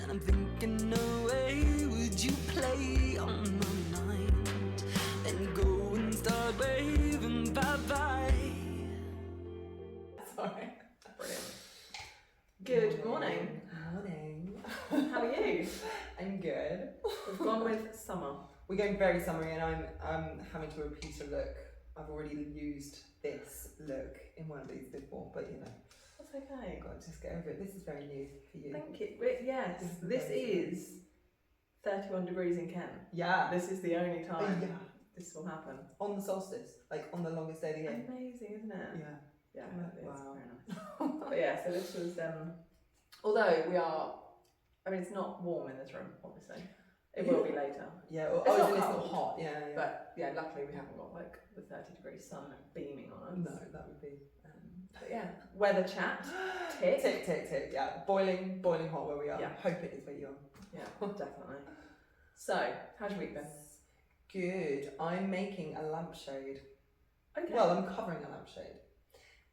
And I'm thinking, no way would you play on my mind and go and start waving bye-bye. Sorry. Brilliant. Good morning. Morning. How are you? I'm good. We've gone with summer. We're going very summery, and I'm having to repeat a look. I've already used this look in one of these before, but you know. That's okay. I've got to just get over it. This is very new for you. Thank you. Yes, this is 31 degrees in Kent. Yeah. This is the only time Yeah. this will happen. On the solstice, like on the longest day of the year. Amazing, isn't it? Yeah. Yeah, it's Wow. very nice. But yeah, so this was, although we are, I mean, it's not warm in this room, obviously. It will be later. Yeah. It's not it's cold. not hot. Yeah. Yeah. But yeah, luckily we haven't got like the 30-degree sun beaming on us. No, that would be. But yeah, weather chat. Tick. Tick, tick, tick. Yeah. Boiling hot where we are. Yeah. Hope it is where you are. Yeah, definitely. So, how's your week been? Good. I'm making a lampshade. Okay. Well, I'm covering a lampshade.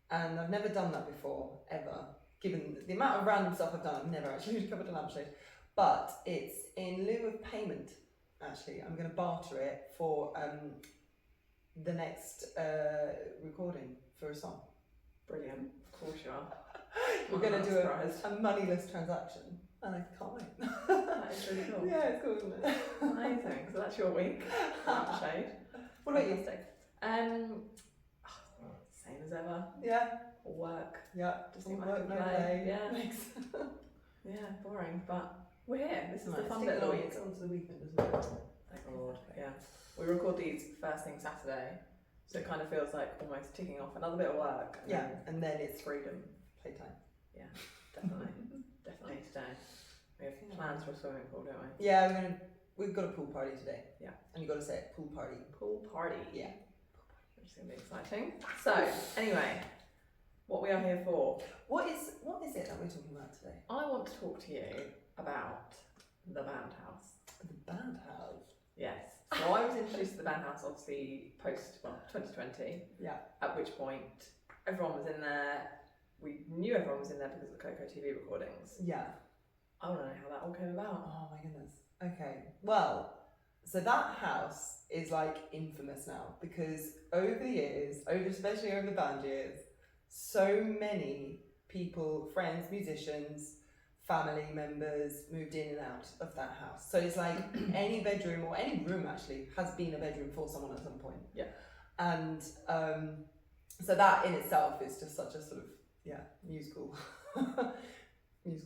And I've never done that before, ever. Given the amount of random stuff I've done, I've never actually covered a lampshade. But it's in lieu of payment, actually. I'm going to barter it for the next recording for a song. Brilliant. Of course you are. We're going to do a moneyless transaction. And I can't wait. That is really cool. Yeah, it's cool, isn't it? Amazing. So that's your week. Lampshade. What about you? Fantastic. Same as ever. Yeah. Work. Yeah. Just All see my work, no play. play. Yeah. Thanks. Yeah, boring, but we're here. This is Right, the fun stick bit of the along, week. it's on to the weekend, isn't it? Thank God. Yeah. We record these first thing Saturday, so it kind of feels like almost ticking off another bit of work. And Yeah, then and then it's freedom. playtime. Yeah, definitely. Definitely today. We have plans for a swimming pool, don't we? Yeah, we've got a pool party today. Yeah. And you've got to say it, pool party. Pool party. Yeah. Which is going to be exciting. So, anyway, what we are here for. What is it that we're talking about today? I want to talk to you about the band house. The band house. Yes. So I was introduced to the band house obviously post 2020. Yeah. At which point everyone was in there. We knew everyone was in there because of the Coco TV recordings. Yeah. I want to know how that all came about. Oh my goodness. Okay. Well, so that house is like infamous now because over the years, especially over the band years, so many people, friends, musicians, family members moved in and out of that house. So it's like any bedroom or any room actually has been a bedroom for someone at some point. Yeah. And so that in itself is just such a sort of musical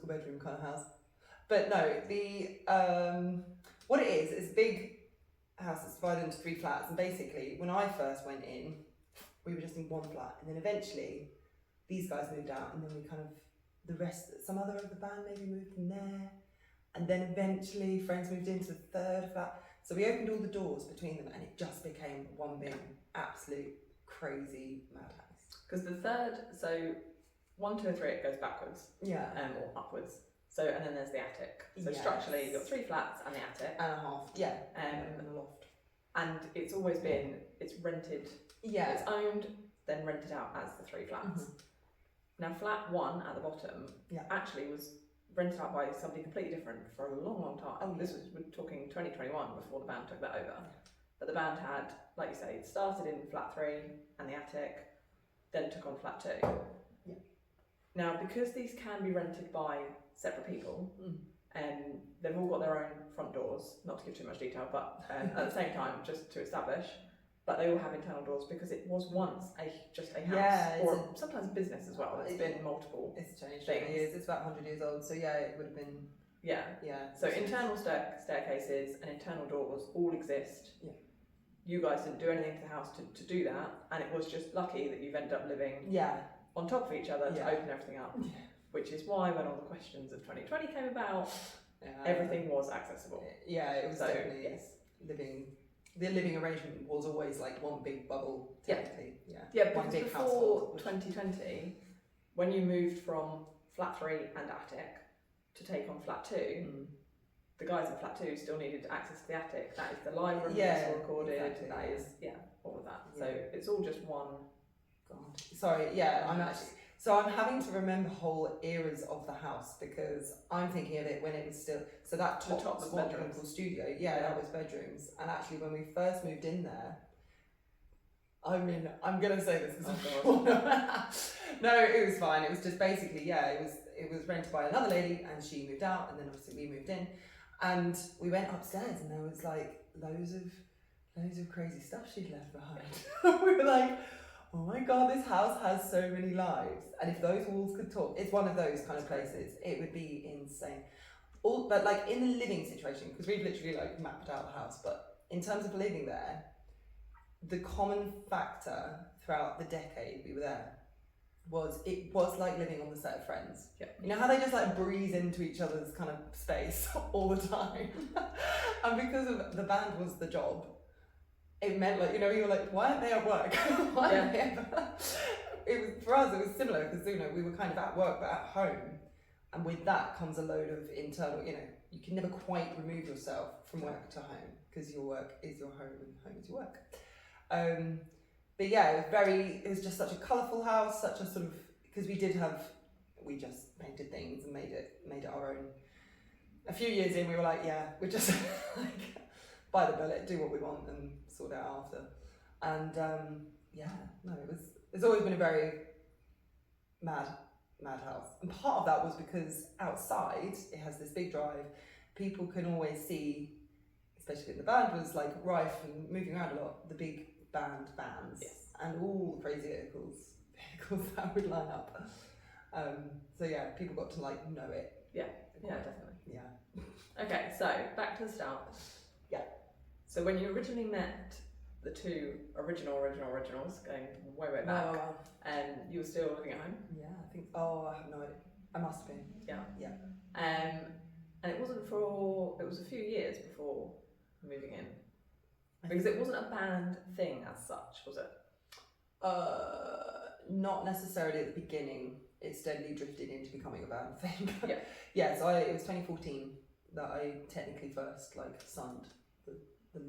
bedroom kind of house. But no, the what it is a big house that's divided into 3 flats, and basically when I first went in, we were just in 1 flat, and then eventually these guys moved out, and then we kind of some other of the band maybe moved in there, and then eventually friends moved into the 3rd flat. So we opened all the doors between them, and it just became one big absolute crazy madhouse. Because the third, so 1, 2, and 3, it goes backwards. Yeah. Or upwards. So, and then there's the attic. So Yes. structurally, you've got 3 flats and the attic. And a half. Yeah. And a loft. And it's always been, it's rented. Yeah. It's owned, then rented out as the 3 flats. Mhm. Now, flat 1 at the bottom actually was rented out by somebody completely different for a long, long time. Oh, yeah. This was, we're talking 2021 before the band took that over. But the band had, like you say, it started in flat 3 and the attic, then took on flat 2. Yeah. Now, because these can be rented by separate people, and they've all got their own front doors, not to give too much detail, but at the same time, just to establish, but they all have internal doors because it was once just a house, or sometimes a business as well. It's been multiple. It's changed things. over the years. It's about 100 years old, so yeah, it would have been. Yeah. Yeah. So internal staircases and internal doors all exist. Yeah. You guys didn't do anything to the house to do that, and it was just lucky that you've ended up living on top of each other to open everything up. Yeah. Which is why when all the questions of 2020 came about, everything was accessible. Yeah, it was definitely yes. The living arrangement was always like one big bubble, technically. Yeah, one because big before household. 2020, when you moved from flat 3 and attic to take on flat 2, the guys in flat 2 still needed access to the attic. That is the live room that's all recorded. Exactly, that is all of that. Yeah. So it's all just one. God. Sorry, yeah, I'm actually. So I'm having to remember whole eras of the house because I'm thinking of it when it was still, so that The top top was was what we bedrooms. call studio. Yeah, that was bedrooms. And actually when we first moved in there, I mean, I'm gonna say this because no, it was fine. It was just basically, yeah, it was rented by another lady and she moved out and then obviously we moved in. And we went upstairs and there was like loads of crazy stuff she'd left behind. We were like, oh my god, this house has so many lives. And if those walls could talk, it's one of those kind of places. It would be insane. But like in the living situation, because we've literally like mapped out the house, but in terms of living there, the common factor throughout the decade we were there was it was like living on the set of Friends. Yeah. You know how they just like breeze into each other's kind of space all the time? And because of the band was the job, it meant like, you know, you were like, why aren't they at work? Why aren't they ever? It was, for us, it was similar because, you know, we were kind of at work but at home. And with that comes a load of internal, you know, you can never quite remove yourself from work to home because your work is your home and home is your work. But yeah, it was just such a colourful house, such a sort of, because we just painted things and made it our own. A few years in, we were like, yeah, we're just like, bite the bullet, do what we want and sort it out after. And yeah, no, it's always been a very mad house. And part of that was because outside, it has this big drive, people can always see, especially the band was like rife and moving around a lot, the big band vans. Yes. And all the crazy vehicles that would line up. So yeah, people got to like know it. Yeah, definitely. Yeah. Okay, so back to the start. Yeah. So when you originally met the two originals, going way back, you were still living at home? Yeah, I think, I have no idea. I must have been. Yeah. And it was a few years before moving in. Because it wasn't a band thing as such, was it? Not necessarily at the beginning. It steadily drifted into becoming a band thing. Yeah. Yeah, so it was 2014 that I technically first like signed the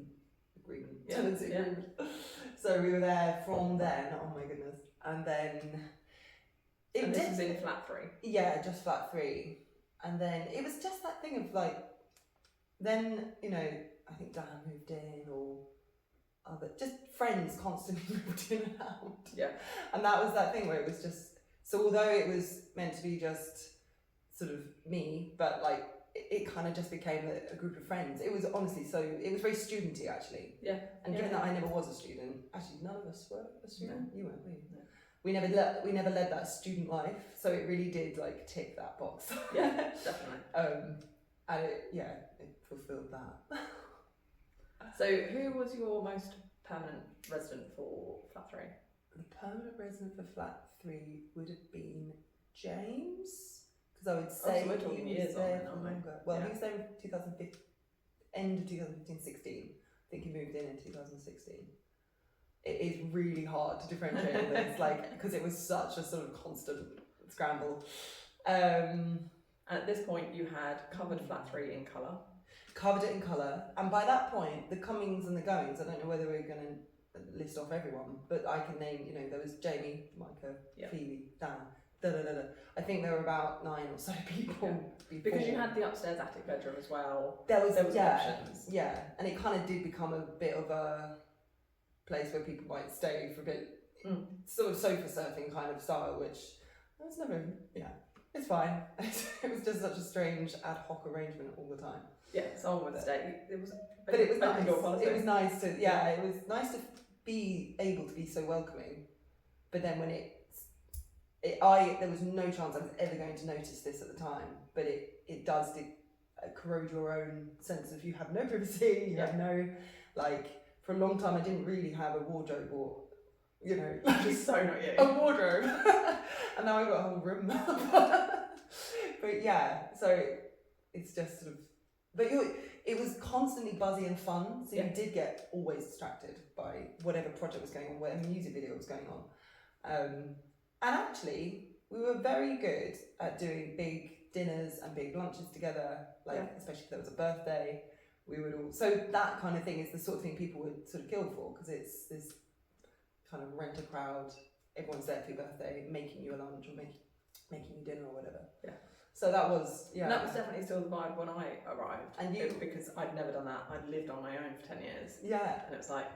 agreement, tenancy agreement. So we were there from then, oh my goodness. And then this was in flat 3? Yeah, just flat 3. And then it was just that thing of like, then, you know, I think Dan moved in or just friends constantly moved in and out. Yeah. And that was that thing where it was just, so although it was meant to be just sort of me, but like it kind of just became a group of friends. It was honestly, so it was very studenty actually. Yeah. And given that I never was a student, actually none of us were a student. No. You weren't, were you? No. We never led that student life, so it really did like tick that box. Yeah, definitely. And it fulfilled that. So who was your most permanent resident for flat 3? The permanent resident for flat 3 would have been James, because I would say so we're talking he years was on there then, for aren't we? longer. Well, Yeah. he was there in 2015, end of 2015, 16. I think he moved in 2016. It is really hard to differentiate this, like, because it was such a sort of constant scramble. And at this point, you had covered flat 3 in colour. Covered it in colour, and by that point, the comings and the goings, I don't know whether we're going to list off everyone, but I can name, you know, there was Jamie, Micah, Phoebe, Dan, I think there were about 9 or so people before. Because you had the upstairs attic bedroom as well. There was options. Yeah, and it kind of did become a bit of a place where people might stay for a bit, sort of sofa surfing kind of style, which I was never, it's fine. It was just such a strange ad hoc arrangement all the time. Yeah, someone would stay. It was nice. Door policy. It was nice to, it was nice to be able to be so welcoming. But then when there was no chance I was ever going to notice this at the time, but it does corrode your own sense of you have no privacy, you have no, like, for a long time I didn't really have a wardrobe or, you know, like, so not you. A wardrobe. And now I've got a whole room. But yeah, so it's just sort of, but it was constantly buzzy and fun, so you did get always distracted by whatever project was going on, whatever music video was going on. And actually, we were very good at doing big dinners and big lunches together, especially if there was a birthday. We would all, so that kind of thing is the sort of thing people would sort of kill for, because it's this kind of rent a crowd everyone's there for your birthday, making you a lunch or making you dinner or whatever. Yeah. So that was, yeah. And that was definitely still the vibe when I arrived. And you, because I'd never done that. I'd lived on my own for 10 years. yeah. And it was like,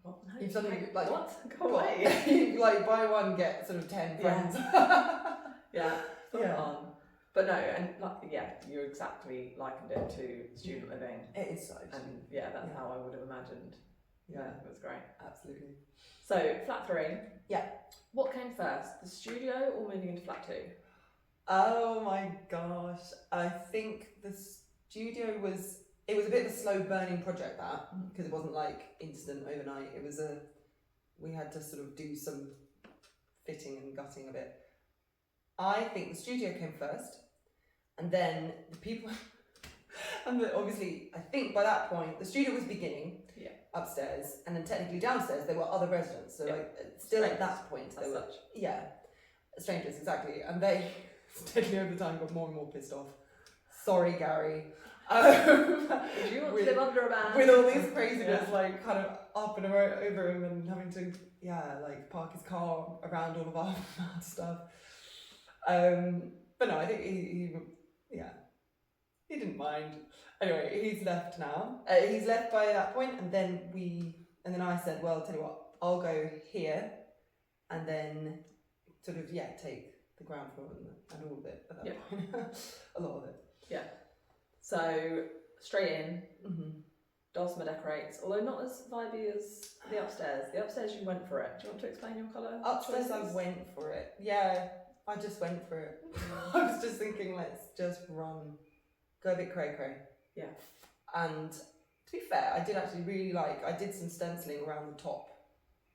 what? No, You've suddenly, like, what? Go away. you like buy one, get sort of 10 friends. Yeah, full Yeah. on. But no, and like, yeah, you exactly likened it to student living. It is so. And yeah, that's Yeah. how I would have imagined. Yeah, It was great. absolutely. So, flat 3. Yeah. What came first, the studio or moving into flat 2? Oh my gosh. I think the studio was, it was a bit of a slow burning project, that, because it wasn't like instant overnight. It was we had to sort of do some fitting and gutting of it. I think the studio came first, and then the people, and obviously, I think by that point, the studio was beginning upstairs, and then technically downstairs there were other residents. So like, still at that point, there were, strangers, exactly. And they steadily over time got more and more pissed off. Sorry, Gary. Did you want to live under a man? With all these craziness, like kind of up and over him and having to, like park his car around all of our stuff. But no, I think he didn't mind. Anyway, he's left now. He's left by that point, and then I said, well, tell you what, I'll go here, and then sort of take the ground floor and all of it at that point. A lot of it. Yeah. So straight in. Mm-hmm. Dulcima decorates, although not as vibey as the upstairs. The upstairs, you went for it. Do you want to explain your colour? Upstairs, I went for it. Yeah, I just went for it. I was just thinking, let's just run, go a bit cray-cray. Yeah. And to be fair, I did actually really I did some stenciling around the top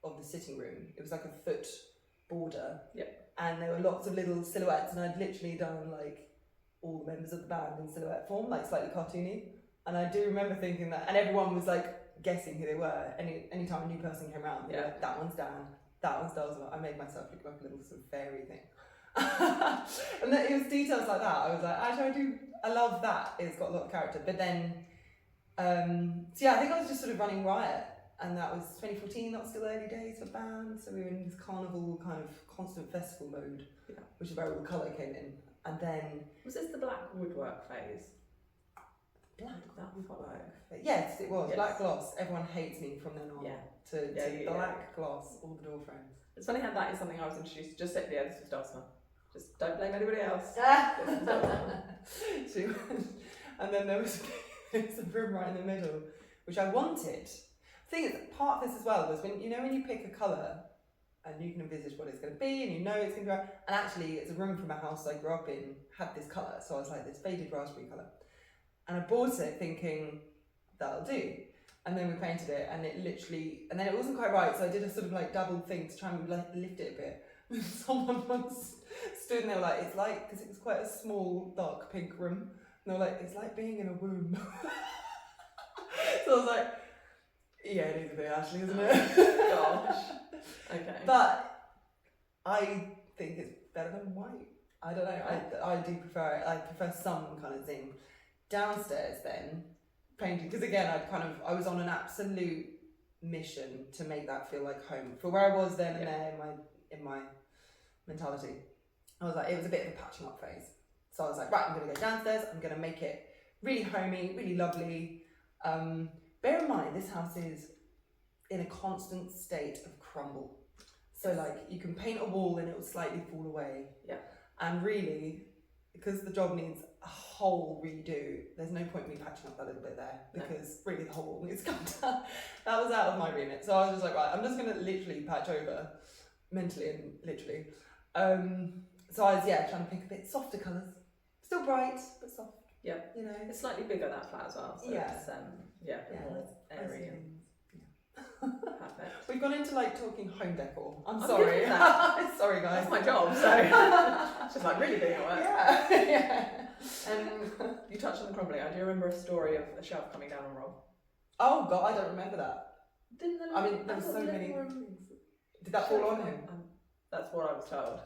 of the sitting room. It was like a foot border. Yeah. And there were lots of little silhouettes, and I'd literally done like all the members of the band in silhouette form, like slightly cartoony. And I do remember thinking that, and everyone was like guessing who they were. Anytime a new person came around, they were like, that one's Dan, that one's Dulcima. I made myself look like a little sort of fairy thing. And then it was details like that. I was like, actually, I love that. It's got a lot of character. But then, so yeah, I think I was just sort of running riot. And that was 2014, that was still early days for bands. So we were in this carnival kind of constant festival mode, which is where all the colour came in. And then... Was this the black woodwork phase? Black woodwork? Yes, it was. Yes. Black gloss. Everyone hates me from then on. To black gloss, all the door frames. It's funny how that is something I was introduced to. Just say, this was Dulcima. Just don't blame anybody else. And then there was a room right in the middle, which I wanted. The thing is, part of this as well was when you pick a colour and you can envisage what it's going to be and you know it's going to be right. And actually, it's a room from a house I grew up in had this colour. So I was like, this faded raspberry colour. And I bought it thinking, that'll do. And then we painted it and it literally, and then it wasn't quite right. So I did a sort of like double thing to try and lift it a bit. And someone once stood and they were like, it's like, because it was quite a small, dark pink room. And they were like, it's like being in a womb. So I was like, yeah, it is a bit Ashley, isn't it? Gosh. Okay. But I think it's better than white. I don't know. I do prefer it. I prefer some kind of zing. Downstairs then, painting, because again, I was on an absolute mission to make that feel like home. For where I was then and there in my mentality, I was like, it was a bit of a patching up phase. So I was like, right, I'm going to go downstairs. I'm going to make it really homey, really lovely. Bear in mind, this house is in a constant state of crumble. So like, you can paint a wall and it will slightly fall away. Yeah. And really, because the job needs a whole redo, there's no point in me patching up that little bit there, because really the whole wall needs to come down. That was out of my remit. So I was just like, right, I'm just going to literally patch over, mentally and literally. So I was, trying to pick a bit softer colours. Still bright, but soft. Yeah. It's slightly bigger, that flat as well. So it's, more airy and perfect. We've gone into like talking home decor. I'm good sorry. with that. Sorry guys. That's my job, so it's just like really being at work. Yeah. You touched on the crumbling. I do remember a story of a shelf coming down on Rob. Oh god, I don't remember that. Didn't there? I mean, there were so many things. Did that fall on him? That's what I was told.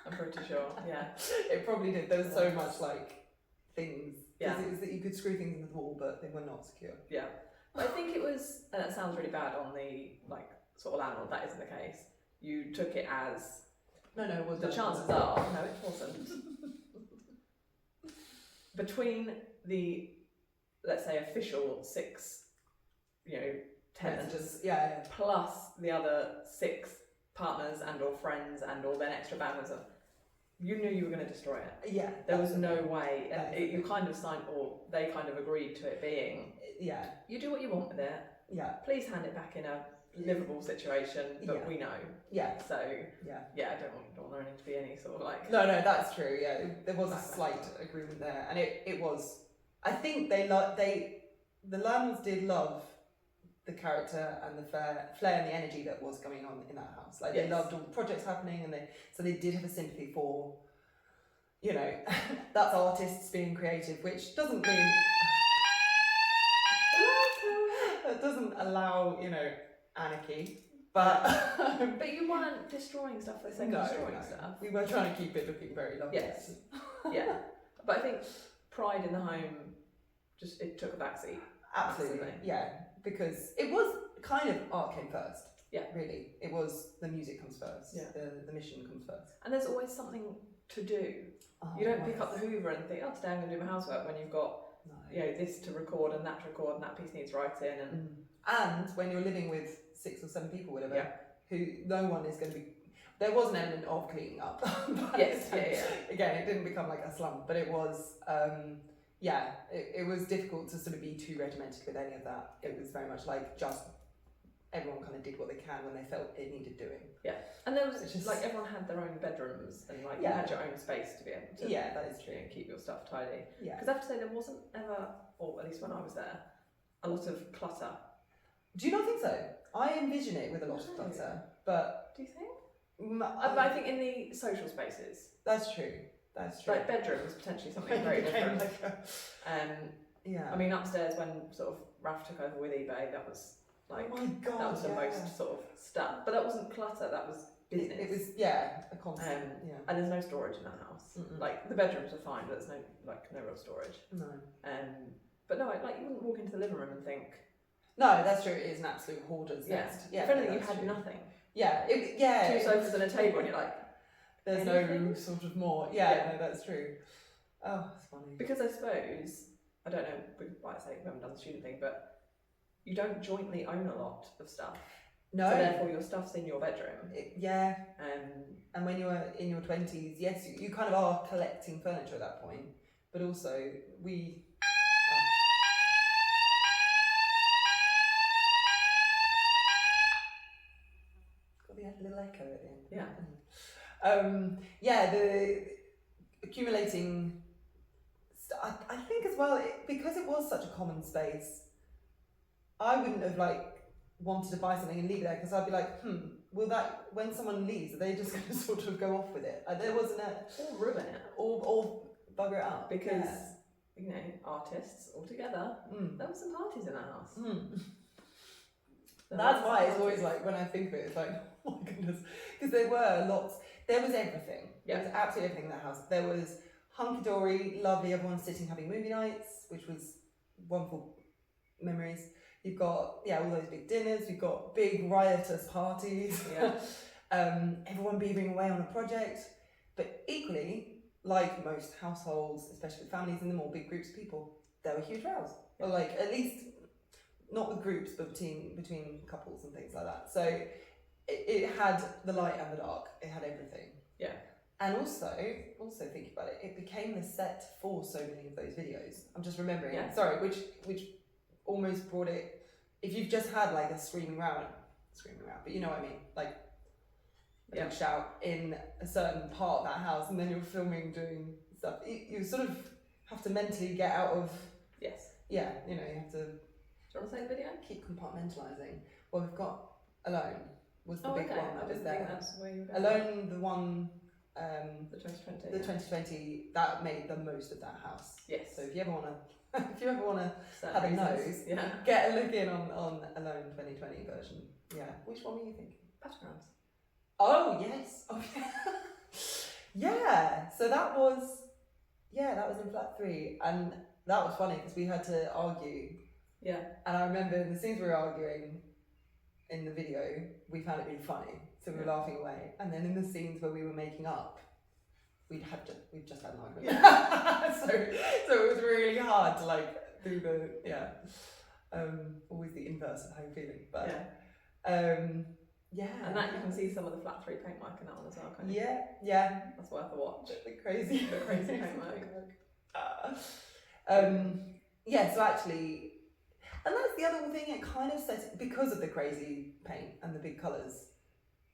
I'm pretty sure. Yeah. It probably did. There was so much like things. Yeah. It was that you could screw things into the wall, but they were not secure. Yeah. But I think it was, and it sounds really bad on the like sort of landlord, that isn't the case. you took it as No, it was the chances are no, it wasn't. Between the, let's say, official 6, tenants, just plus the other 6 partners and or friends and or then extra bandmates, you knew you were going to destroy it. Yeah, there was no way, and you kind of signed, or they kind of agreed to it being, you do what you want with it. Yeah. Please hand it back in a livable situation, but we know. Yeah. So I don't want there to be any sort of like. No, that's true. Yeah, there was a slight agreement there, and it was. I think the landlords did love the character and the flair and the energy that was going on in that house. Like they loved all the projects happening, and they did have a sympathy for, that's artists being creative, which doesn't mean that doesn't allow anarchy, but but you weren't destroying stuff for the sake of destroying stuff. We were trying to keep it looking very lovely. Yes, yeah, but I think pride in the home it took a backseat. Absolutely, yeah, because it was kind of art came first. Yeah, really, it was the music comes first. Yeah, the mission comes first. And there's always something to do. You don't pick up the Hoover and think, today I'm going to do my housework, when you've got this to record and that to record and that piece needs writing and when you're living with 6 or 7 people, whatever, who no one is going to be. There was an element of cleaning up. Yes, Again, it didn't become like a slum, but it was. It was difficult to sort of be too regimented with any of that. It was very much like just everyone kind of did what they can when they felt it needed doing. Yeah, and there was just like everyone had their own bedrooms and like you had your own space to be able to. Yeah, that is true. Keep your stuff tidy. Yeah, because I have to say there wasn't ever, or at least when I was there, a lot of clutter. Do you not think so? I envision it with a lot of clutter, but do you think? But I think in the social spaces. That's true. That's true. Like bedrooms, potentially something very different. I mean, upstairs when sort of Raf took over with eBay, that was like, oh my God, that was the most sort of stuff. But that wasn't clutter, that was business. It was, a constant. And there's no storage in that house. Like the bedrooms are fine, but there's no real storage. No. But no, like you wouldn't walk into the living room and think. No, that's true. It is an absolute hoarder's nest. Yeah. If anything, you had nothing. Yeah. 2 sofas and a table, and you're like. There's no sort of more. Yeah, no, that's true. Oh, that's funny. Because I suppose, I don't know, we might say we haven't done the student thing, but you don't jointly own a lot of stuff. No. So therefore your stuff's in your bedroom. And when you're in your 20s, yes, you kind of are collecting furniture at that point, but also we... got the little echo at the end. Yeah. The accumulating. I think as well because it was such a common space. I wouldn't have wanted to buy something and leave it there because I'd be like, will that when someone leaves, are they just going to sort of go off with it? There wasn't or ruin it, or bugger it up because artists all together. There were some parties in that house. That's why it's always like when I think of it, it's like, oh my goodness, because there were lots. There was everything. Yeah. There was absolutely everything in that house. There was hunky-dory, lovely, everyone sitting having movie nights, which was wonderful memories. You've got, all those big dinners. You've got big riotous parties. Yeah. Everyone beavering away on a project. But equally, like most households, especially with families in them or big groups of people, there were huge rows. Yeah. Or at least, not with groups, but between couples and things like that. So it had the light and the dark. It had everything. Yeah. And also thinking about it, it became the set for so many of those videos. I'm just remembering. Yeah. Sorry, which almost brought it. If you've just had a screaming round, but you know what I mean, a big shout in a certain part of that house, and then you're filming doing stuff. You sort of have to mentally get out of. Yes. Yeah, you have to. Do you want to say the video? Keep compartmentalising. Well, we've got Alone was the big one that was there. That's where you were Alone, the one. The 2020. The 2020 that made the most of that house. Yes. So if you ever want to have a nose, get a look in on Alone 2020 version. Yeah. Which one were you thinking? Battlegrounds. Oh yes. Oh yeah. Yeah. So that was in flat 3, and that was funny because we had to argue. Yeah. And I remember in the scenes we were arguing in the video, we found it really funny. So so we were laughing away. And then in the scenes where we were making up, we'd just had an argument. so it was really hard to like do always the inverse of how you're feeling. But and that you can see some of the flat 3 paintwork in that one as well, can't you? Yeah. That's worth a watch. The crazy paintwork. So actually, and that's the other thing, it kind of set it, because of the crazy paint and the big colours,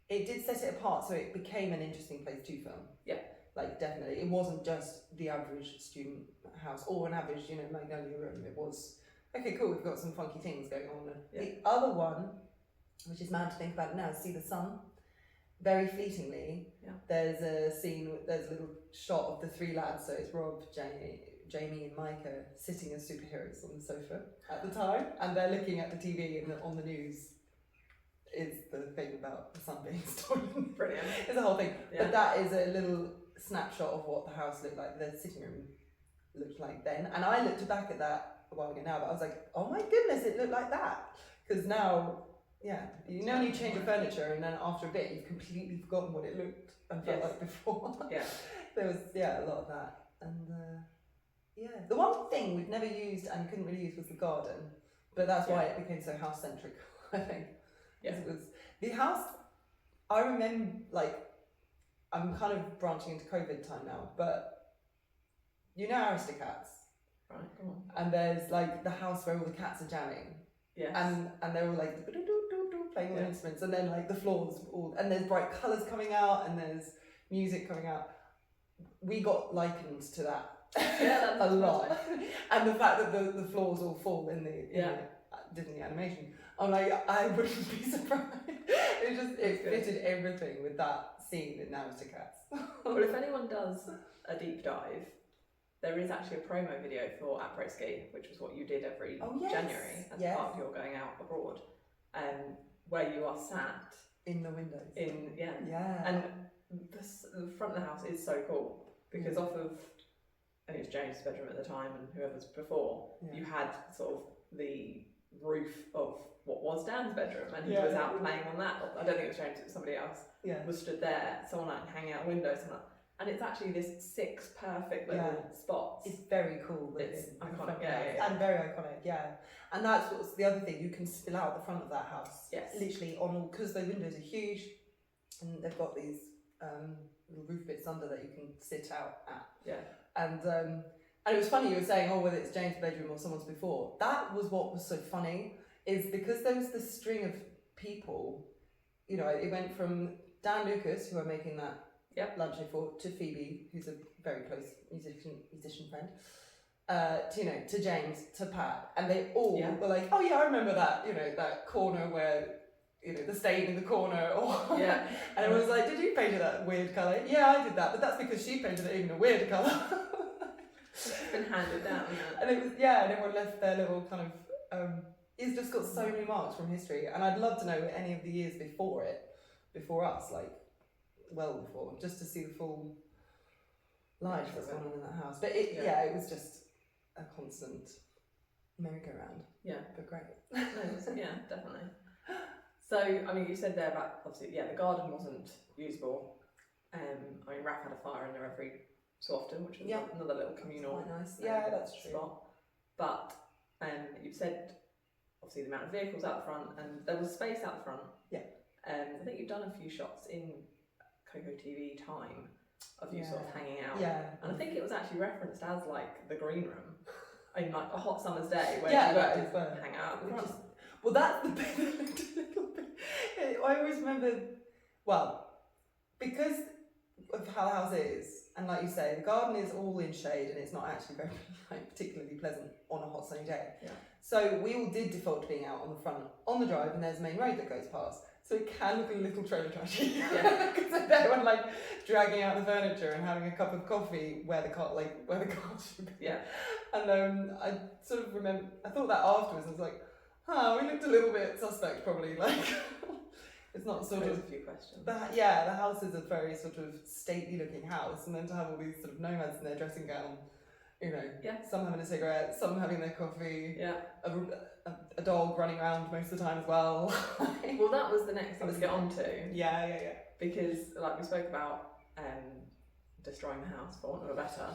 it did set it apart, so it became an interesting place to film. Yeah. Like, definitely. It wasn't just the average student house or an average, Magnolia room. It was, okay, cool, we've got some funky things going on. Yeah. The other one, which is mad to think about now, is See the Sun. Very fleetingly, there's a scene, there's a little shot of the 3 lads, so it's Rob, Jamie and Micah sitting as superheroes on the sofa at the time, and they're looking at the TV and on the news is the thing about the sun being stolen. Brilliant. It's a whole thing. Yeah. But that is a little snapshot of what the house looked like, the sitting room looked like then. And I looked back at that a while ago now, but I was like, oh my goodness, it looked like that. Because now, you know, when you change your furniture and then after a bit, you've completely forgotten what it looked and felt like before. There was, a lot of that. And the one thing we've never used and couldn't really use was the garden, but that's why it became so house centric, I think. It was the house. I remember, like, I'm kind of branching into COVID time now, but you know Aristocats, right? Come on. And there's like the house where all the cats are jamming, and they're all like playing all the instruments, and then like the floors and there's bright colours coming out and there's music coming out. We got likened to that. That's a lot. And the fact that the floors all fall in the Disney animation, I'm like, I wouldn't be surprised. It fitted everything with that scene in Aristocats. Well, if anyone does a deep dive, there is actually a promo video for Après Ski, which was what you did every January as part of your going out abroad, where you are sat in the windows. And the front of the house is so cool because off of, I think it was James' bedroom at the time and whoever's before, you had sort of the roof of what was Dan's bedroom, and he was out playing on that. I don't think it was James, it was somebody else. Was stood there, someone like hanging out windows, and it's actually this 6 perfect little spots. It's very cool. Really. It's iconic, and very iconic, And that's what's the other thing. You can spill out the front of that house. Literally on all, because the windows are huge, and they've got these little roof bits under that you can sit out at. And it was funny you were saying, whether it's James' bedroom or someone's before. That was what was so funny, is because there was this string of people, it went from Dan Lucas, who I'm making that lunch for, to Phoebe, who's a very close musician friend, to James, to Pat, and they all were like, oh yeah, I remember that, that corner where, the stain in the corner, and it was like, did you paint it that weird colour? Yeah, I did that, but that's because she painted it in a weird colour. It's been handed down, and it was, and everyone left their little kind of, it's just got so many marks from history, and I'd love to know any of the years before us, like, well before, just to see the full life that's gone on in that house. But it was just a constant merry-go-round. But great. Definitely. So, I mean, you said there about, obviously, the garden wasn't usable. I mean, Raph had a fire in there every so often, which was another little communal that's quite nice. That's true. Spot. But you've said, obviously, the amount of vehicles out the front, and there was space out the front. I think you've done a few shots in Coco TV time of you sort of hanging out. And I think it was actually referenced as like the green room in like a hot summer's day where you hang out at the front. Well, that's the bit that looked a little bit. I always remember, because of how the house is, and like you say, the garden is all in shade and it's not actually very particularly pleasant on a hot sunny day. So we all did default to being out on the front, on the drive, and there's a main road that goes past. So it can look a little trailer trashy. Because they're one like dragging out the furniture and having a cup of coffee where the car should be. And I sort of remember, I thought that afterwards, I was like, we looked a little bit suspect probably, like it's not sort of a few questions. The house is a very sort of stately looking house, and then to have all these sort of nomads in their dressing gown You know, Yeah. some having a cigarette, some having their coffee, Yeah. a dog running around most of the time as well. Well, that was the next thing to get onto. Yeah. Because, like we spoke about, destroying the house, for want of a better,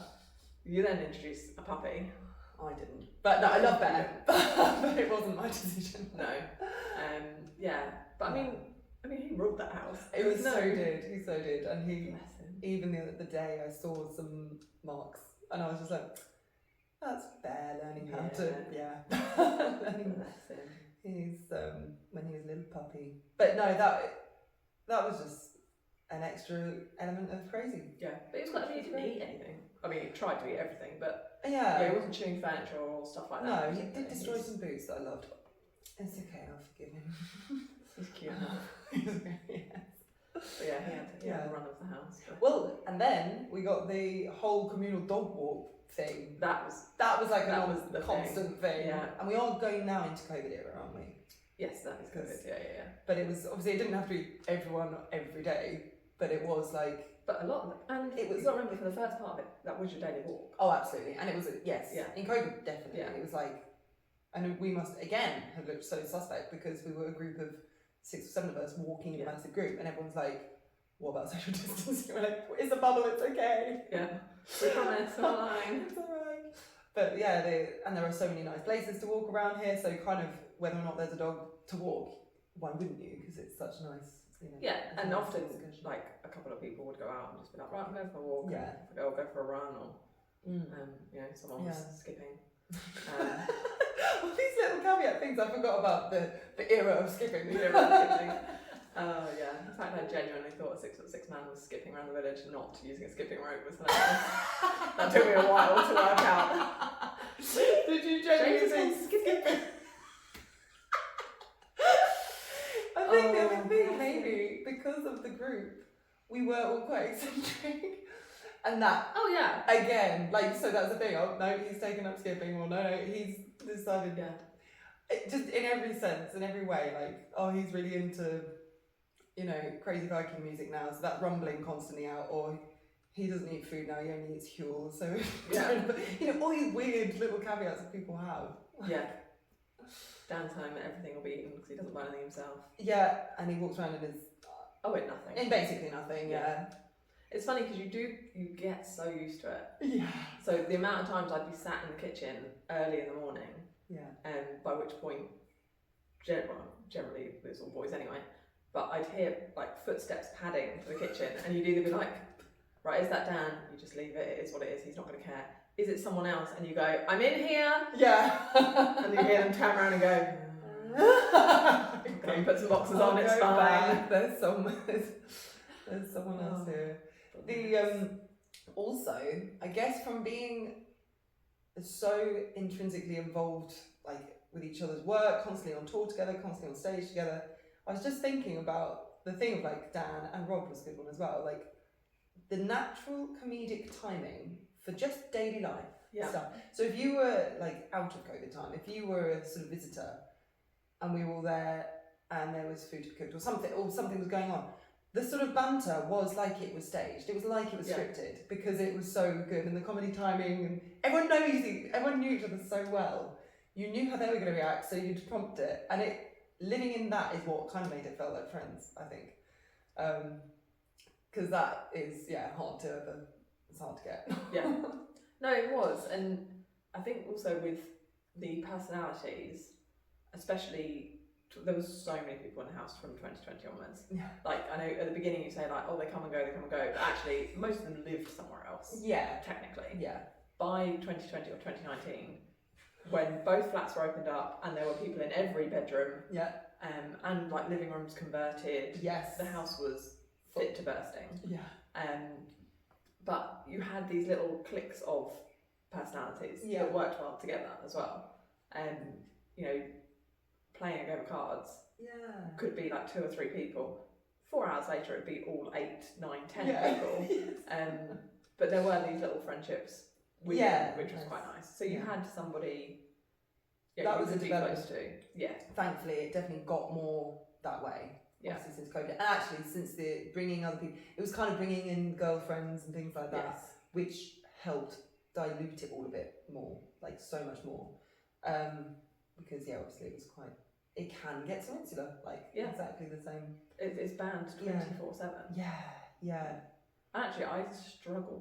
you then introduced a puppy. I didn't. But no, I love Bear. But it wasn't my decision. No. Yeah. But I mean, he ruled that house. He so did. And he, Bless him. even the other day, I saw some marks and I was just like, that's Bear learning how to, Bless him. He's, when he was a little puppy. But no, that was just an extra element of crazy. Yeah. But he didn't eat anything. I mean, he tried to eat everything, but yeah, he wasn't chewing furniture or stuff like no, that. he did destroy some boots that I loved. It's okay, I'll forgive him. He's cute enough. Yes. But yeah, he had the run of the house. But Well, and then we got the whole communal dog walk thing. that was Like That a was the constant thing. Yeah. And we are going now into COVID era, aren't we? yes, that is good. Yeah. But it was obviously, it didn't have to be everyone every day, but it was like, But a lot, and It was- you've got to remember for the first part of it, that was your daily walk. oh, absolutely. And it was, yes, Yeah. in COVID, definitely. Yeah. It was like, and we must again have looked so suspect because we were a group of 6 or 7 of us walking in a Yeah. massive group, and everyone's like, what about social distancing? We're like, it's a bubble, it's okay. Yeah, we promise, we're fine. It's alright. But yeah, and there are so many nice places to walk around here, so kind of whether or not there's a dog to walk, why wouldn't you? Because it's such nice, Yeah, it's and nice often discussion. like a couple of people would go out and just be like, right, I'm going for a walk. Yeah. Or go for a run, or someone was skipping. Well, these little caveat things, I forgot about the era of skipping. Oh yeah. In fact, I genuinely thought a 6'6" man was skipping around the village, not using a skipping rope. Was hilarious. That took me a while to work out. Did you genuinely James think is skipping? I think the Oh, other thing, bless maybe, because of the group, we were all quite eccentric. And that, Oh yeah. again, like, so that's the thing. Oh, no, he's taken up skipping, or no, he's decided, Yeah. just in every sense, in every way, like, oh, he's really into, crazy Viking music now, so that's rumbling constantly out, or he doesn't eat food now, he only eats Huel, so, Yeah. all these weird little caveats that people have. Yeah. Downtime, everything will be eaten because he doesn't buy anything himself. Yeah, and he walks around in his, Oh wait, nothing. in basically nothing, yeah. It's funny because you get so used to it. Yeah. So the amount of times I'd be sat in the kitchen early in the morning, Yeah. by which point, generally it's all boys anyway, but I'd hear like footsteps padding to the kitchen, and you'd either be like, right, is that Dan? You just leave it. It is what it is. He's not going to care. Is it someone else? And you go, I'm in here. Yeah. And you hear them turn around and go, okay, put some boxes on. It's Go fine. back. There's someone else here. The also, I guess from being so intrinsically involved, like with each other's work, constantly on tour together, constantly on stage together, I was just thinking about the thing of like Dan, and Rob was a good one as well, like the natural comedic timing for just daily life stuff. So if you were like out of COVID time, if you were a sort of visitor and we were all there and there was food to be cooked or something was going on, the sort of banter was like it was staged. It was like it was scripted because it was so good, and the comedy timing, and everyone knew each other so well. You knew how they were going to react, so you'd prompt it, and living in that is what kind of made it feel like Friends, I think, because that is it's hard to get. Yeah. No, it was, and I think also with the personalities, especially. There was so many people in the house from 2020 onwards. Yeah. Like, I know at the beginning you say like, oh, they come and go, but actually most of them lived somewhere else. Yeah. Technically. Yeah. By 2020 or 2019, when both flats were opened up and there were people in every bedroom. Yeah. And like living rooms converted. Yes. The house was fit to bursting. Yeah. But you had these little cliques of personalities that worked well together as well. Playing a game of cards could be like 2 or 3 people. 4 hours later it'd be all 8, 9, 10 people. But there were these little friendships within, which was quite nice. So you had somebody that you was could a be development. close to. Yeah. Thankfully it definitely got more that way. Yeah. Obviously since COVID. And actually since the bringing other people, it was kind of bringing in girlfriends and things like that, Yes. which helped dilute it all a bit more, like so much more. Because obviously it can get so insular, like exactly the same. It's banned 24/7. Yeah. Actually, I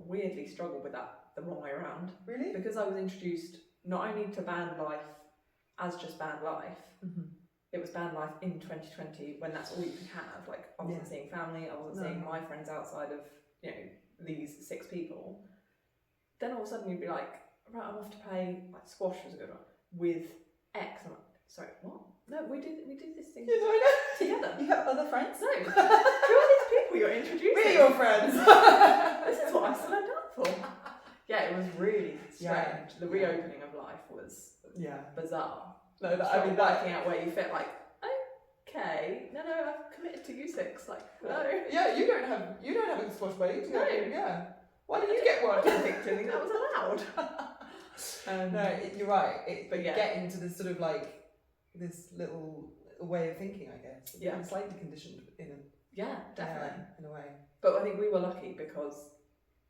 weirdly struggle with that the wrong way around. Really? Because I was introduced not only to band life as just band life, it was band life in 2020 when that's all you can have. Like, I wasn't seeing family, I wasn't seeing my friends outside of, these 6 people. Then all of a sudden you'd be like, right, I'm off to play, like, squash was a good one, with X. I'm like, sorry, what? No, we did this thing together. You have other friends? No. Who are these people you're introducing? We're your friends. This is what I signed up for. Yeah, it was really strange. The reopening of life was bizarre. No, working out where you fit, like, okay, no, I've committed to U6, like, no. Yeah, you don't have a squash buddy. No. Yeah. Why didn't you get one? I didn't think that was allowed. No, you're right. But get into this sort of like this little way of thinking, I guess. Yeah. Slightly conditioned in a definitely. In a way. But I think we were lucky because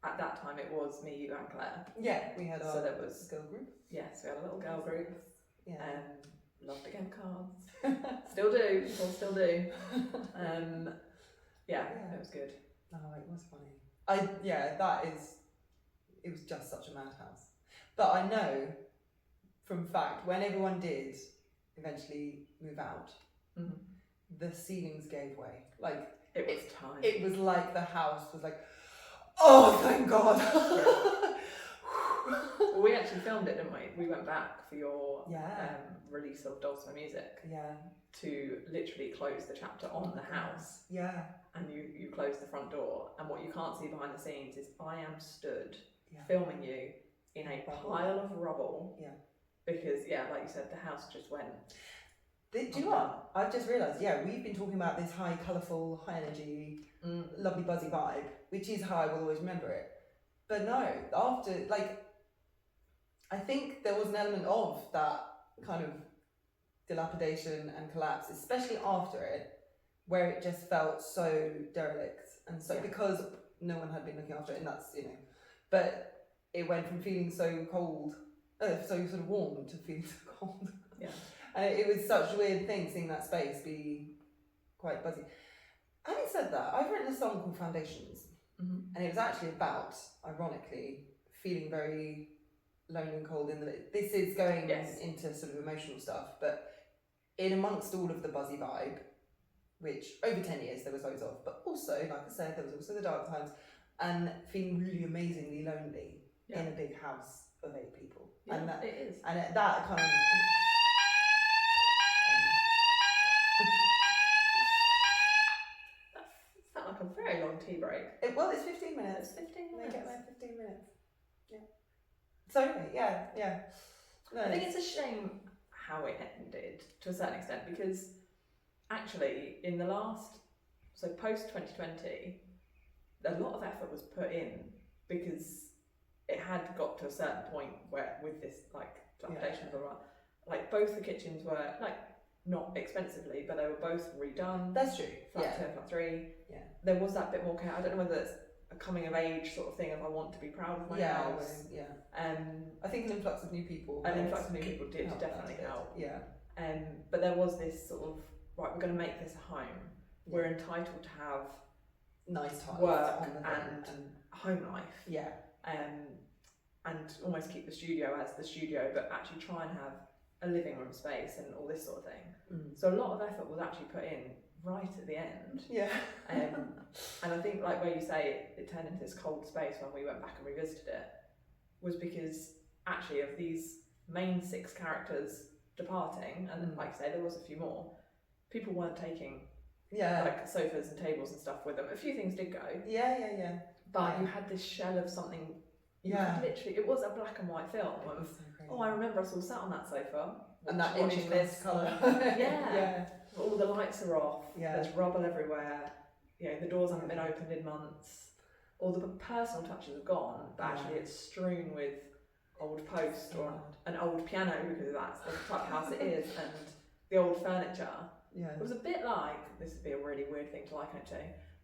at that time it was me, you, and Claire. Yeah, we had our there was girl group. Yes, we had a little girl group. Yeah. Loved again cards. Still do. People still do. It was good. Oh, it was funny. It was just such a madhouse. But I know, from fact, when everyone did eventually move out, the ceilings gave way. Like, it was time. It was like the house was like, oh, thank God. Well, we actually filmed it, didn't we? We went back for your release of Dulcima music. Yeah. To literally close the chapter on the house. Yeah. And you close the front door, and what you can't see behind the scenes is I am stood filming you in a pile of rubble. Yeah. Because like you said, the house just went. Do you know what? I've just realised, we've been talking about this high, colourful, high energy, lovely buzzy vibe, which is how I will always remember it. But no, after, like, I think there was an element of that kind of dilapidation and collapse, especially after it, where it just felt so derelict. And so, because no one had been looking after it, and that's, but it went from feeling so cold, so sort of warm, to feeling so cold. Yeah. And it was such a weird thing seeing that space be quite buzzy. Having said that, I've written a song called Foundations, and it was actually about, ironically, feeling very lonely and cold. This is going into sort of emotional stuff, but in amongst all of the buzzy vibe, which over 10 years there was loads of, but also, like I said, there was also the dark times, and feeling really amazingly lonely in a big house of 8 people. Yeah, and that, it is. And that kind of... That felt like a very long tea break. It's 15 minutes. It's 15 minutes. They get there 15 minutes. Yeah. So anyway, No, I think it's a shame how it ended to a certain extent, because actually in the post 2020, a lot of effort was put in, because it had got to a certain point where, with this dilapidation, like both the kitchens were not expensively, but they were both redone. That's true. Flat 2 and flat 3. Yeah. There was that bit more care. I don't know whether it's a coming of age sort of thing, if I want to be proud of my house. I think an influx of new people. An influx of new people did definitely help. Yeah. But there was this sort of, right, we're going to make this a home. We're entitled to have nice time, work and home life. Yeah. And almost keep the studio as the studio, but actually try and have a living room space and all this sort of thing. So a lot of effort was actually put in right at the end. Yeah. And I think, like where you say it turned into this cold space when we went back and revisited it, was because actually of these main 6 characters departing, and like you say, there was a few more, people weren't taking like sofas and tables and stuff with them. A few things did go. Yeah. But you had this shell of something. You could literally, it was a black and white film. It was so crazy. I remember us all sat on that sofa and that watching image this colour. yeah. All the lights are off. Yeah. There's rubble everywhere. The doors haven't been opened in months. All the personal touches have gone, but actually it's strewn with old posts or an old piano, because that's the type of house it is, and the old furniture. Yeah. It was a bit like, this would be a really weird thing to liken it to,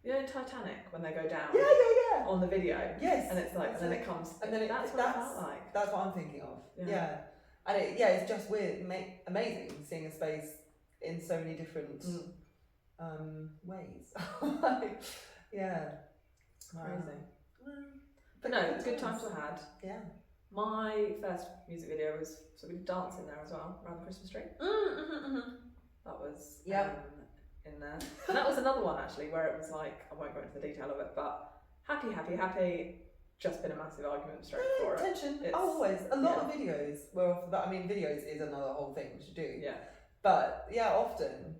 You know in Titanic when they go down Yeah. on the video? Yes. And it's like, and then it comes, and then that's what it felt like. That's what I'm thinking of. Yeah. Yeah. And it's just weird, amazing seeing a space in so many different ways. Yeah. Crazy. But no, good times were had. Yeah. My first music video was, so we did dance in there as well, around the Christmas tree. That was in there. And that was another one actually, where it was like, I won't go into the detail of it, but happy, just been a massive argument straight for it. Tension, always. A lot of videos were off of that. I mean, videos is another whole thing to do. Yeah. But yeah, often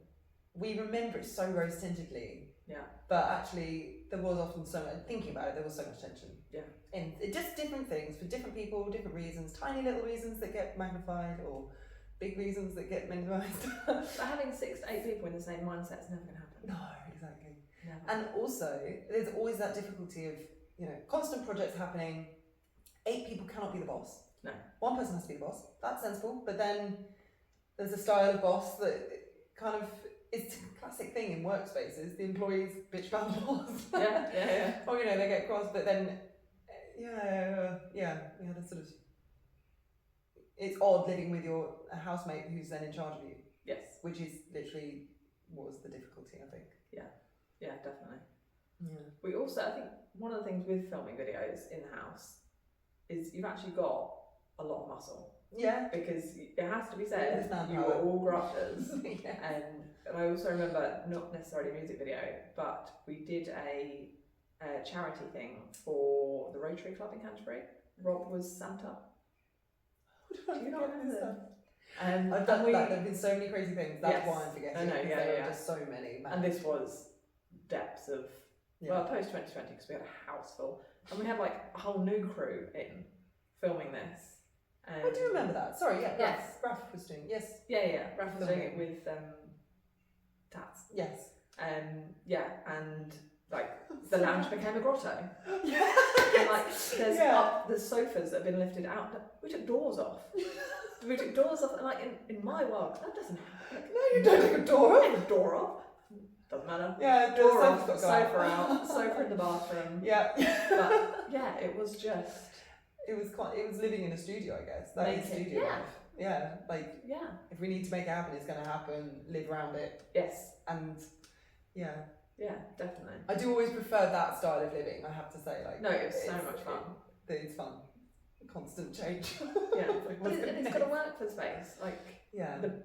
we remember it so rose tintedly. Yeah. But actually, there was often so much, thinking about it, there was so much tension. Yeah. And just different things for different people, different reasons, tiny little reasons that get magnified or big reasons that get minimized. But having 6 to 8 people in the same mindset is never going to happen. No, exactly. Never. And also, there's always that difficulty of, constant projects happening. 8 people cannot be the boss. No. One person has to be the boss. That's sensible. But then there's a style of boss that kind of is a classic thing in workspaces. The employees bitch about the boss. Yeah. Or they get cross, but then that's sort of. It's odd living with your housemate who's then in charge of you. Yes. Which is literally was the difficulty, I think. Yeah, definitely. Yeah. We also, I think, one of the things with filming videos in the house is you've actually got a lot of muscle. Yeah. Because it has to be said, It's you were all grufters. Yeah. And I also remember, not necessarily a music video, but we did a charity thing for the Rotary Club in Canterbury. Rob was Santa. Do you not remember this? I've done that. There have been so many crazy things. That's Yes. why I'm forgetting. I know, because yeah, there yeah. are just so many. And this was depths of, well, post 2020, because we had a house full. And we had like a whole new crew in filming this. I do remember that. Sorry, yeah. Yes. Raph was doing. Yes. Yeah. Raph was doing it with Tats. Yes. And like the lounge became a grotto. Yeah. And like there's sofas that have been lifted out. We took doors off. And like in my world, that doesn't happen. No, you don't take a door Take a door off. Doesn't matter. Yeah, Door the off, sofa out, sofa in the bathroom. Yeah. But yeah, it was just. It was living in a studio, I guess. That is Naked. studio Yeah. life. Yeah, like Yeah. if we need to make it happen, it's going to happen. Live around it, Yes. and yeah. Yeah, definitely. I do always prefer that style of living. I have to say, like No, it's so much fun. It's fun. Constant change. Yeah, but it's got to work for space. Like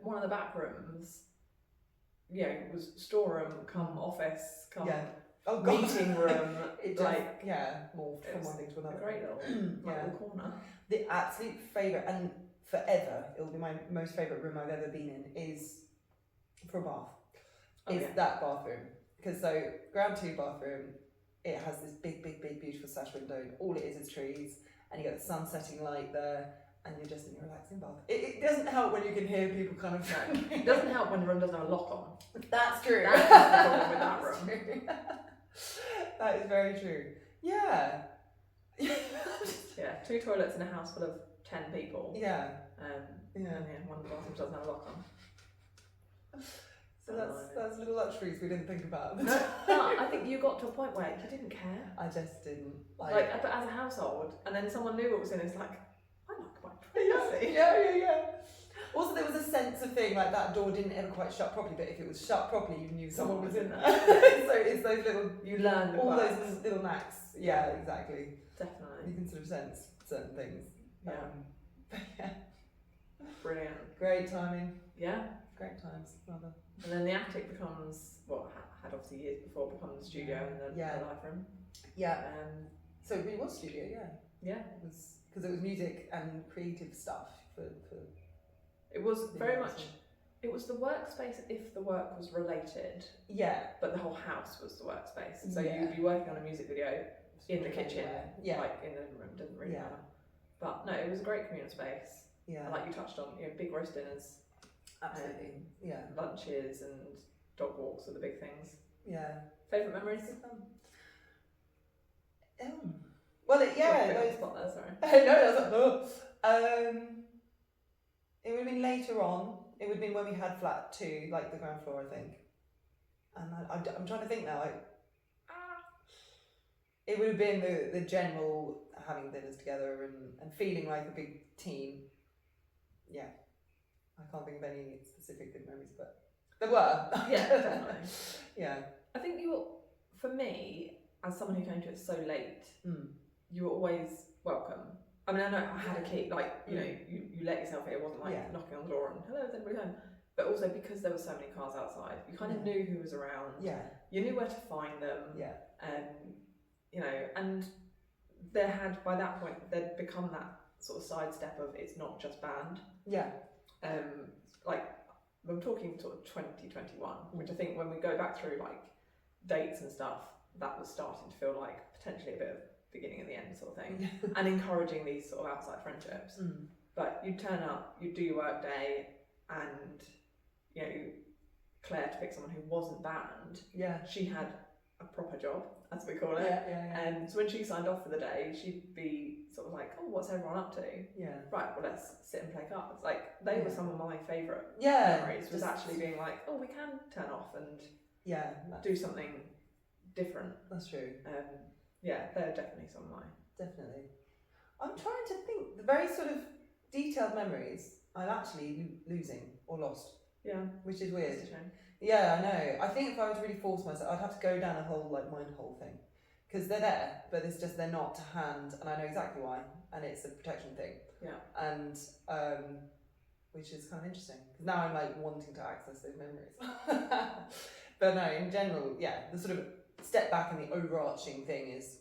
one of the back rooms, it was storeroom, come office, come meeting room. It like morphed from one thing to a another. great little corner. The absolute favourite, and forever, it'll be my most favourite room I've ever been in, is for a bath. That bathroom. Because ground 2 bathroom, it has this big, beautiful sash window, and all it is trees, and you get the sun setting light there, and you're just in a relaxing bath. It doesn't help when you can hear people kind of. It doesn't help when the room doesn't have a lock on. That's true. That's the problem with that room. True. That is very true. Yeah. Yeah, 2 toilets in a house full of 10 people. Yeah. And one of the bathrooms doesn't have a lock on. So that's little luxuries we didn't think about. No, I think you got to a point where you didn't care. I just didn't like. But as a household, and then someone new walks in, it's like, I like my privacy. Yeah. Also, there was a sense of thing like that door didn't ever quite shut properly, but if it was shut properly, you knew someone was in there. So it's those little you learn all those little knacks. Yeah, exactly. Definitely. You can sort of sense certain things. Yeah. Brilliant. Great timing. Yeah. Great times, rather. And then the attic becomes had obviously years before become the studio and the live room. Yeah. So it really was studio. Yeah. It was because it was music and creative stuff for. It was very much. It was the workspace if the work was related. Yeah. But the whole house was the workspace. So you'd be working on a music video in the kitchen, like in the living room. Didn't really matter. But no, it was a great communal space. Yeah. And like you touched on, big roast dinners. Absolutely. Lunches and dog walks are the big things. Yeah. Favourite memories? Well, those spot there, No, sorry. that's it would have been later on. It would have been when we had flat 2, like the ground floor, I think. And I'm trying to think now. it would have been the general having dinners together and feeling like a big team. Yeah, I can't think of any specific good memories, but there were. Yeah, definitely. Yeah. I think for me, as someone who came to it so late, Mm. you were always welcome. I mean, I know I had a key, like, you know, you let yourself in. It wasn't like knocking on the door and, hello, is anybody home? But also because there were so many cars outside, you kind of knew who was around. Yeah. You knew where to find them. Yeah. You know, and there had, by that point, there'd become that sort of sidestep of it's not just band. Yeah. Like, I'm talking sort of 2021, which I think when we go back through like dates and stuff, that was starting to feel like potentially a bit of beginning and the end sort of thing, and encouraging these sort of outside friendships. Mm. But you'd turn up, you'd do your work day, and you know, Claire, to pick someone who wasn't band, she had a proper job, as we call it. And so when she signed off for the day, she'd be sort of like, oh, what's everyone up to? Right, well, let's sit and play cards. Like, they were some of my favourite memories, was actually being like, oh, we can turn off and do something different. That's true. They're definitely some of mine. Definitely. I'm trying to think, the very sort of detailed memories I'm actually losing or lost. Yeah. Which is weird. Yeah, I know. I think if I were to really force myself, I'd have to go down a whole like mind hole thing. Because they're there, but it's just they're not to hand, and I know exactly why, and it's a protection thing. Yeah. And which is kind of interesting. Because now I'm like wanting to access those memories. But no, in general, the sort of step back and the overarching thing is,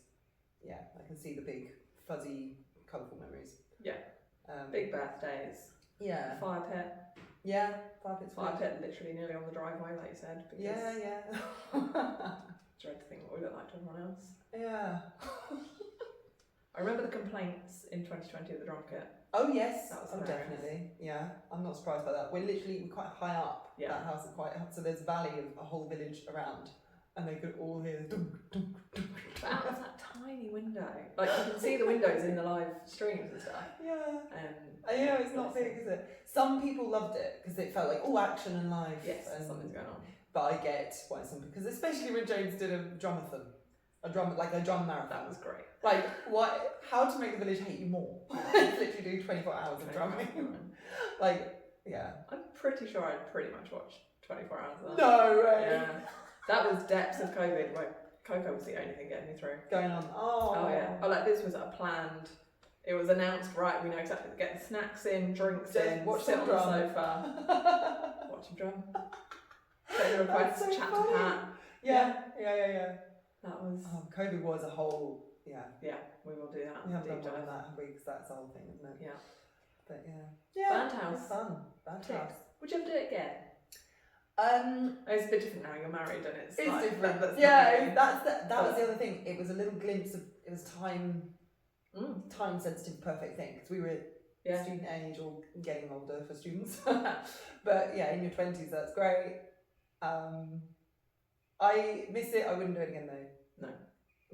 I can see the big, fuzzy, colourful memories. Yeah. Big birthdays. Yeah. Fire pit. Yeah, fire pit literally nearly on the driveway, like you said. Dread to think what we look like to everyone else. Yeah. I remember the complaints in 2020 of the drum kit. Oh yes, definitely. Yeah, I'm not surprised by that. We're quite high up. Yeah. That house is quite up, so there's a valley of a whole village around, and they could all hear dunk, dunk, dunk. But out of that tiny window, like you can see the windows in the live streams and stuff. Yeah. You know, it's not big, is it? Some people loved it because it felt like action and live. Yes, and something's going on. But I get why some, because especially when James did a drumathon, a drum marathon. That was great. Like how to make the village hate you more? Literally do 24 hours of drumming. I'm pretty sure I'd pretty much watched 24 hours of that. No way. Yeah. That was depths of COVID where Coco was the only thing getting me through. Going on. Oh yeah. Oh, like this was a planned. It was announced, right, we know exactly, getting snacks in, drinks in, sit on the sofa, watch him drum. Take the requests, so chat funny. To Pat. Yeah. That was... COVID was a whole, Yeah, we will do that. We haven't done that, have we? Because that's the whole thing, isn't it? Yeah. But Bandhouse. Fun. Bandhouse. Would you ever do it again? It's a bit different now, you're married and it's like, different. That was the other thing. It was a little glimpse of, it was time sensitive, perfect thing, because we were student age or getting older for students. But in your 20s, that's great. I miss it. I wouldn't do it again though. No.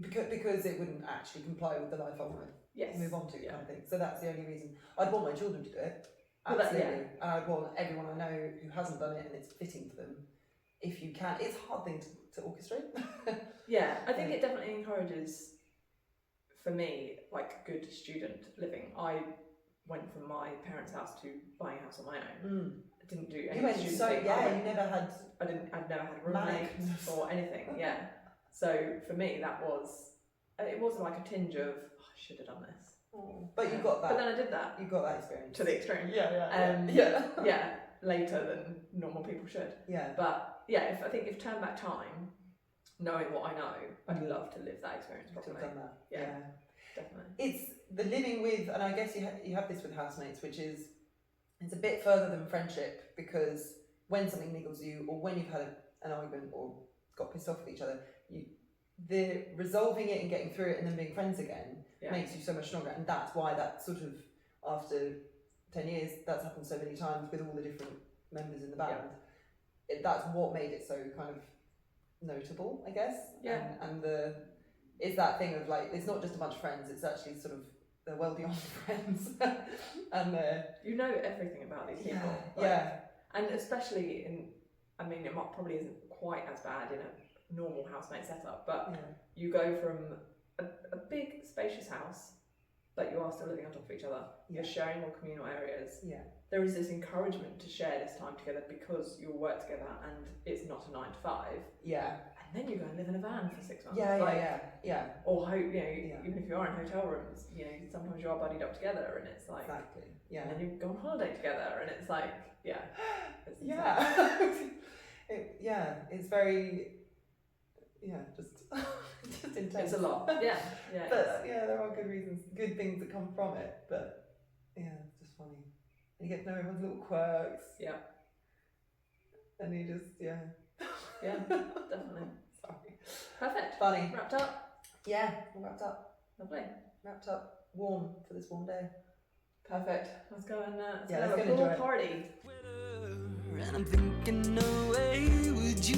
Because it wouldn't actually comply with the life I want to move on to, kind of thing. So that's the only reason. I'd want my children to do it. Absolutely. And I'd want everyone I know who hasn't done it and it's fitting for them. If you can, it's a hard thing to orchestrate. I think it definitely encourages, for me, like good student living. I went from my parents' house to buying a house on my own. I didn't do any student thing. You never had. I'd never had a roommate or anything. Yeah. So for me, it was like a tinge of I should have done this. But you got that. But then I did that. You got that experience to the extreme. Later than normal people should. Yeah. But I think if turn back time, knowing what I know, I'd love to live that experience properly. Done that. Yeah. Definitely. It's the living with, and I guess you have this with housemates, which is it's a bit further than friendship, because when something niggles you, or when you've had an argument or got pissed off with each other, the resolving it and getting through it and then being friends again makes you so much stronger. And that's why that sort of, after 10 years, that's happened so many times with all the different members in the band. That's what made it so kind of notable, I guess. Yeah. And it's that thing of like, it's not just a bunch of friends, it's actually sort of, they're well beyond friends. And you know everything about these people. And especially it probably isn't quite as bad in a normal housemate setup, but you go from a big spacious house, but you are still living on top of each other. You're sharing all communal areas. Yeah. There is this encouragement to share this time together because you'll work together and it's not a 9 to 5. Yeah. And then you go and live in a van for 6 months. Yeah. Or even if you are in hotel rooms, sometimes you are buddied up together, and it's like Exactly. Yeah. And then you go on holiday together, and it's like it's it's very just intense. It's a lot. Yeah. But there are good things that come from it. But it's just funny. And you get to know everyone's little quirks. Yeah. And you just yeah, definitely. Sorry. Perfect. Funny. Wrapped up. Yeah, wrapped up. Lovely. Wrapped up. Warm for this warm day. Perfect. Let's go and let's have go a and full enjoy it. party. And I'm thinking, no way would you